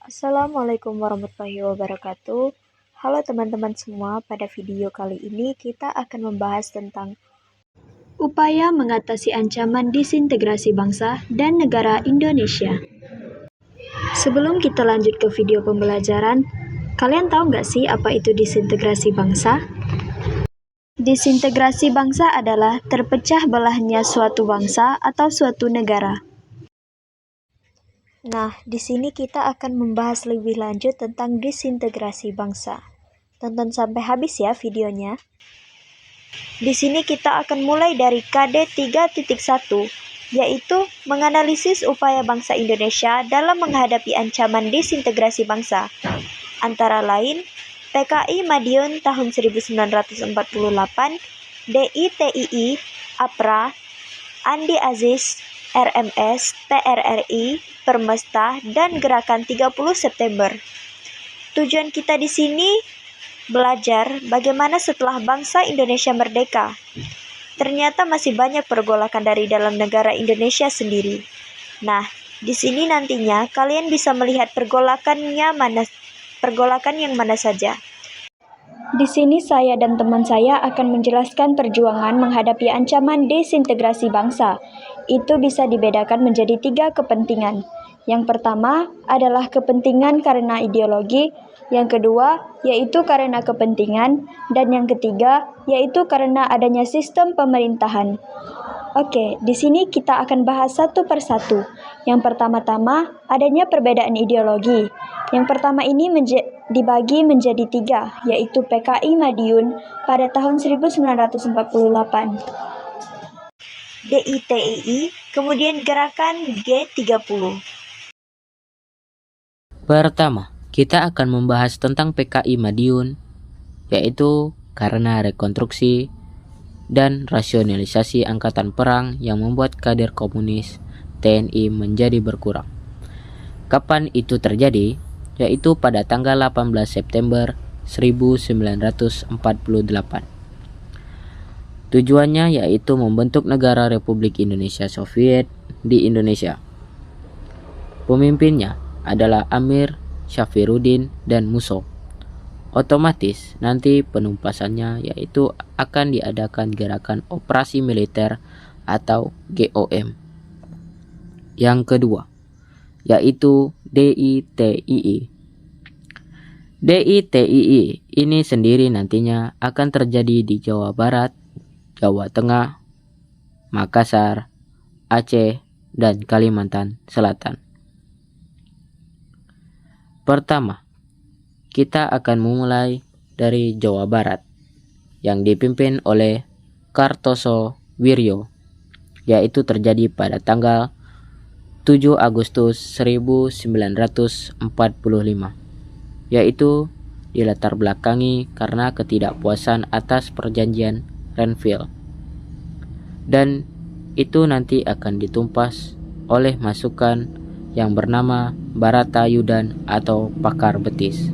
Assalamualaikum warahmatullahi wabarakatuh. Halo teman-teman semua, pada video kali ini kita akan membahas tentang upaya mengatasi ancaman disintegrasi bangsa dan negara Indonesia. Sebelum kita lanjut ke video pembelajaran, kalian tahu nggak sih apa itu disintegrasi bangsa? Disintegrasi bangsa adalah terpecah belahnya suatu bangsa atau suatu negara. Nah, di sini kita akan membahas lebih lanjut tentang disintegrasi bangsa. Tonton sampai habis ya videonya. Di sini kita akan mulai dari KD 3.1, yaitu menganalisis upaya bangsa Indonesia dalam menghadapi ancaman disintegrasi bangsa. Antara lain, PKI Madiun tahun 1948, DITII, APRA, Andi Aziz, RMS, TRRI, Permesta, dan Gerakan 30 September. Tujuan kita di sini belajar bagaimana setelah bangsa Indonesia merdeka. Ternyata masih banyak pergolakan dari dalam negara Indonesia sendiri. Nah, di sini nantinya kalian bisa melihat pergolakan yang mana saja. Di sini saya dan teman saya akan menjelaskan perjuangan menghadapi ancaman disintegrasi bangsa. Itu bisa dibedakan menjadi 3 kepentingan. Yang pertama adalah kepentingan karena ideologi, yang kedua yaitu karena kepentingan, dan yang ketiga yaitu karena adanya sistem pemerintahan. Oke, di sini kita akan bahas satu persatu. Yang pertama-tama adanya perbedaan ideologi. Yang pertama ini dibagi menjadi 3, yaitu PKI Madiun pada tahun 1948. DITII, kemudian Gerakan G30. Pertama, kita akan membahas tentang PKI Madiun, yaitu karena rekonstruksi dan rasionalisasi angkatan perang yang membuat kader komunis TNI menjadi berkurang. Kapan itu terjadi? Yaitu pada tanggal 18 September 1948. Tujuannya yaitu membentuk negara Republik Indonesia Soviet di Indonesia. Pemimpinnya adalah Amir Syafruddin dan Musso. Otomatis nanti penumpasannya yaitu akan diadakan gerakan operasi militer atau GOM. Yang kedua yaitu DITII. DITII ini sendiri nantinya akan terjadi di Jawa Barat, Jawa Tengah, Makassar, Aceh, dan Kalimantan Selatan. Pertama, kita akan memulai dari Jawa Barat yang dipimpin oleh Kartosoewirjo, yaitu terjadi pada tanggal 7 Agustus 1945, yaitu dilatar belakangi karena ketidakpuasan atas perjanjian Renville, dan itu nanti akan ditumpas oleh masukan yang bernama Baratayudan atau Pakar Betis.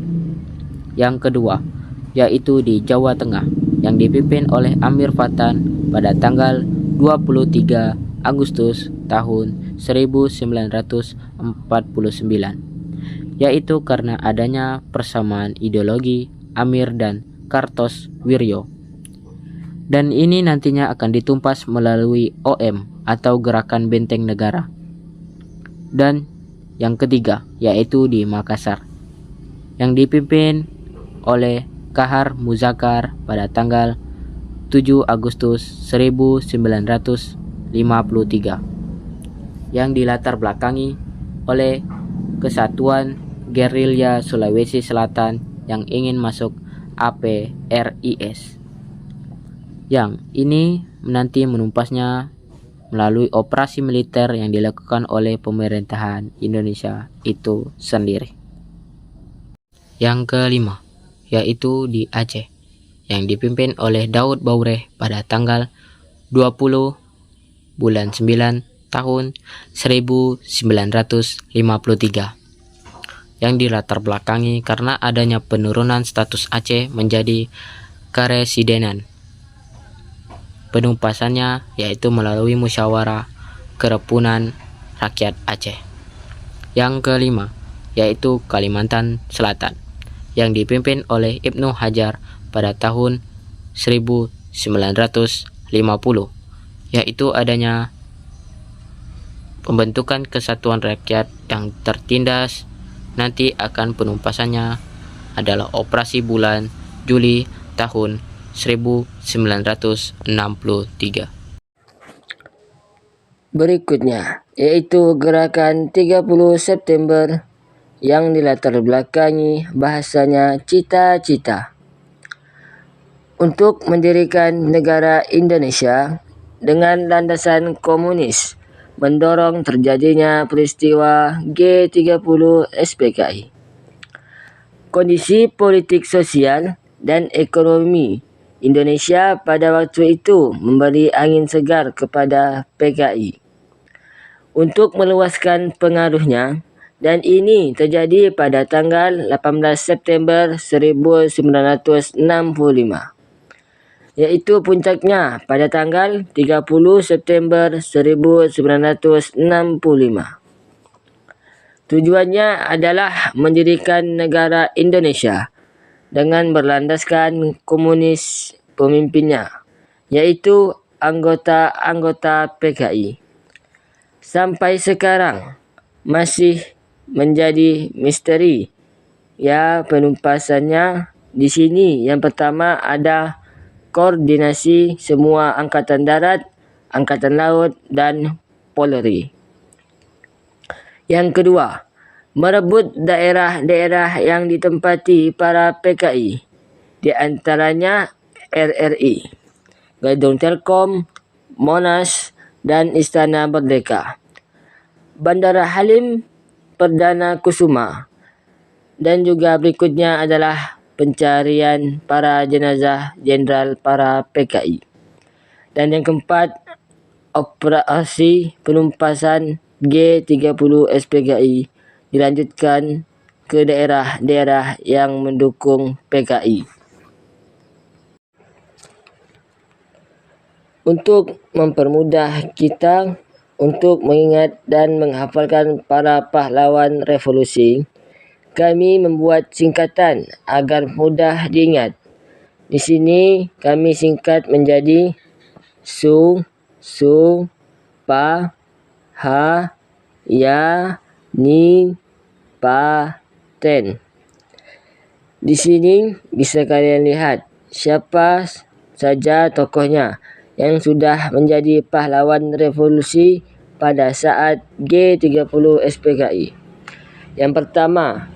Yang kedua yaitu di Jawa Tengah yang dipimpin oleh Amir Fatan pada tanggal 23 Agustus tahun 1949, yaitu karena adanya persamaan ideologi Amir dan Kartosoewirjo. Dan ini nantinya akan ditumpas melalui OM atau Gerakan Benteng Negara. Dan yang ketiga yaitu di Makassar yang dipimpin oleh Kahar Muzakkar pada tanggal 7 Agustus 1953 yang dilatar belakangi oleh Kesatuan Gerilya Sulawesi Selatan yang ingin masuk APRIS. Yang ini nanti menumpasnya melalui operasi militer yang dilakukan oleh pemerintahan Indonesia itu sendiri. Yang kelima, yaitu di Aceh, yang dipimpin oleh Daud Baureh pada tanggal 20 bulan 9 tahun 1953, yang dilatar belakangi karena adanya penurunan status Aceh menjadi keresidenan. Penumpasannya yaitu melalui musyawarah kerukunan rakyat Aceh. Yang kelima, yaitu Kalimantan Selatan, yang dipimpin oleh Ibnu Hajar pada tahun 1950, yaitu adanya pembentukan kesatuan rakyat yang tertindas. Nanti akan penumpasannya adalah operasi bulan Juli tahun 1963. Berikutnya, yaitu gerakan 30 September yang dilatar belakangi bahasanya cita-cita untuk mendirikan negara Indonesia dengan landasan komunis, mendorong terjadinya peristiwa G30 SPKI. Kondisi politik sosial dan ekonomi Indonesia pada waktu itu memberi angin segar kepada PKI untuk meluaskan pengaruhnya, dan ini terjadi pada tanggal 18 September 1965, yaitu puncaknya pada tanggal 30 September 1965. Tujuannya adalah mendirikan negara Indonesia dengan berlandaskan komunis pemimpinnya, yaitu anggota-anggota PKI. Sampai sekarang masih menjadi misteri ya penumpasannya. Di sini yang pertama ada koordinasi semua angkatan darat, angkatan laut dan Polri. Yang kedua, merebut daerah-daerah yang ditempati para PKI, di antaranya RRI, Gedung Telkom, Monas, dan Istana Merdeka, Bandara Halim Perdana Kusuma, dan juga berikutnya adalah pencarian para jenazah jenderal para PKI. Dan yang keempat, operasi penumpasan G30 SPKI dilanjutkan ke daerah-daerah yang mendukung PKI. Untuk mempermudah kita untuk mengingat dan menghafalkan para pahlawan revolusi, kami membuat singkatan agar mudah diingat. Di sini kami singkat menjadi SU, SU, PA, HA, YA, NI, PA, TEN. Di sini bisa kalian lihat siapa saja tokohnya yang sudah menjadi pahlawan revolusi pada saat G30 SPKI. Yang pertama,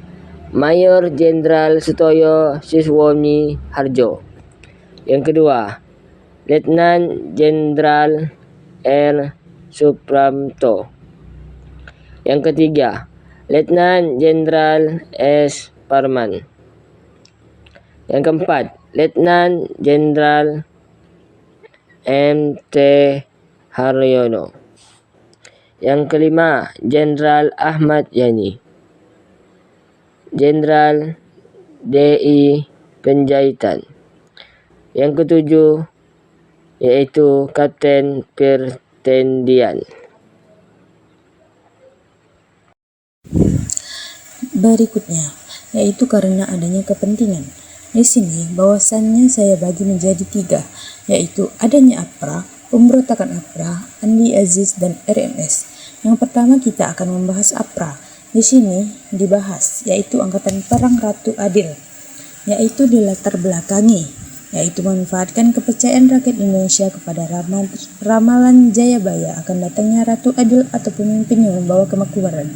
Mayor Jenderal Sutoyo Siswono Harjo. Yang kedua, Letnan Jenderal R. Supramto. Yang ketiga, Letnan Jenderal S. Parman. Yang keempat, Letnan Jenderal M.T. Haryono. Yang kelima, Jenderal Ahmad Yani. Jenderal D.I. Penjahitan. Yang ketujuh, yaitu Kapten Pertendian. Berikutnya, yaitu karena adanya kepentingan. Di sini bahwasannya saya bagi menjadi 3, yaitu adanya APRA, pemberontakan APRA, Andi Aziz, dan RMS. Yang pertama kita akan membahas APRA. Di sini dibahas yaitu Angkatan Perang Ratu Adil, yaitu dilatar belakangi, yaitu memanfaatkan kepercayaan rakyat Indonesia kepada ramalan Jayabaya akan datangnya Ratu Adil atau pemimpin yang membawa kemakmuran,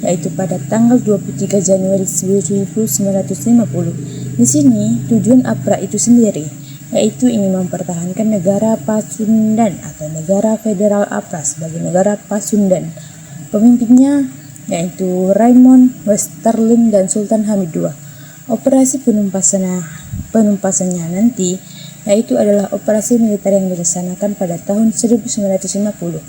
yaitu pada tanggal 23 Januari 1950. Di sini tujuan APRA itu sendiri yaitu ingin mempertahankan negara Pasundan atau negara federal APRA sebagai negara Pasundan. Pemimpinnya yaitu Raymond Westerling dan Sultan Hamid II. Operasi penumpasannya nanti yaitu adalah operasi militer yang dilaksanakan pada tahun 1950.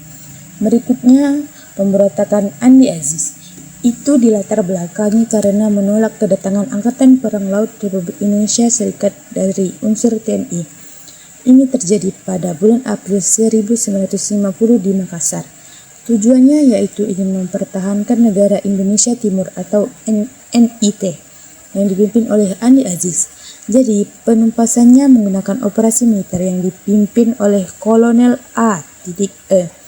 Berikutnya, pemberontakan Andi Aziz. Itu dilatar belakangi karena menolak kedatangan Angkatan Perang Laut Republik Indonesia Serikat dari unsur TNI. Ini terjadi pada bulan April 1950 di Makassar. Tujuannya yaitu ingin mempertahankan negara Indonesia Timur atau NIT yang dipimpin oleh Andi Aziz. Jadi penumpasannya menggunakan operasi militer yang dipimpin oleh Kolonel A.E.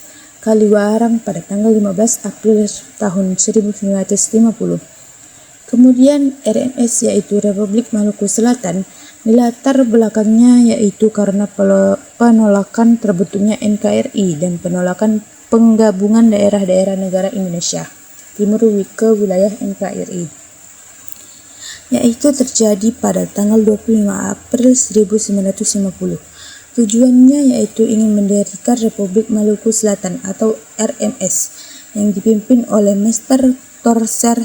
Kaliwarang pada tanggal 15 April tahun 1950. Kemudian RMS yaitu Republik Maluku Selatan dilatar belakangnya yaitu karena penolakan terbentuknya NKRI dan penolakan penggabungan daerah-daerah negara Indonesia Timur ke wilayah NKRI, yaitu terjadi pada tanggal 25 April 1950. Tujuannya yaitu ingin mendirikan Republik Maluku Selatan atau RMS yang dipimpin oleh Master Torser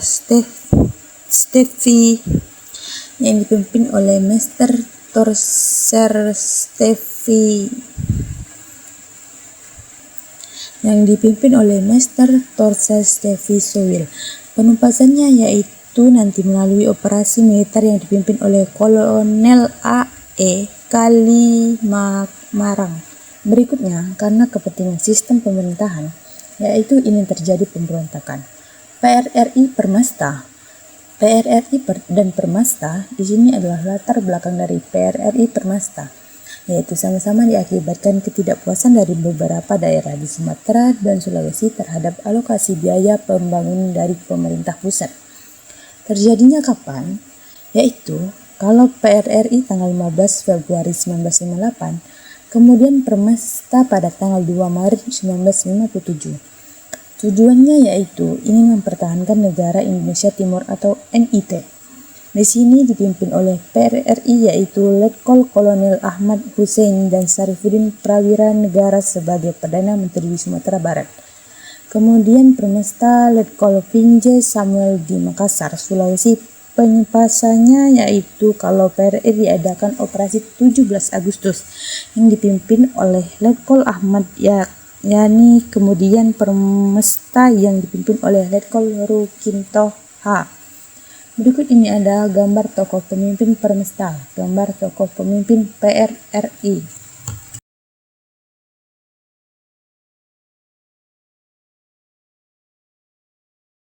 Steffi Sowil. Penumpasannya yaitu nanti melalui operasi militer yang dipimpin oleh Kolonel A.E. Kalimarang. Berikutnya, karena kepentingan sistem pemerintahan, yaitu ini terjadi pemberontakan. PRRI dan Permasta di sini adalah latar belakang dari PRRI Permasta, yaitu sama-sama diakibatkan ketidakpuasan dari beberapa daerah di Sumatera dan Sulawesi terhadap alokasi biaya pembangunan dari pemerintah pusat. Terjadinya kapan? Yaitu kalau PRRI tanggal 15 Februari 1958, kemudian Permasta pada tanggal 2 Maret 1957. Tujuannya yaitu ingin mempertahankan negara Indonesia Timur atau NIT. Di sini dipimpin oleh PRRI yaitu Letkol Kolonel Ahmad Hussein dan Sarifuddin Prawira Negara sebagai Perdana Menteri di Sumatera Barat. Kemudian Permesta Letkol Pinje Samuel di Makassar, Sulawesi. Penumpasannya yaitu kalau PRRI diadakan operasi 17 Agustus yang dipimpin oleh Letkol Ahmad Yani, kemudian Permesta yang dipimpin oleh Letkol Rukinto H. Berikut ini ada gambar tokoh pemimpin Permesta, gambar tokoh pemimpin PRRI.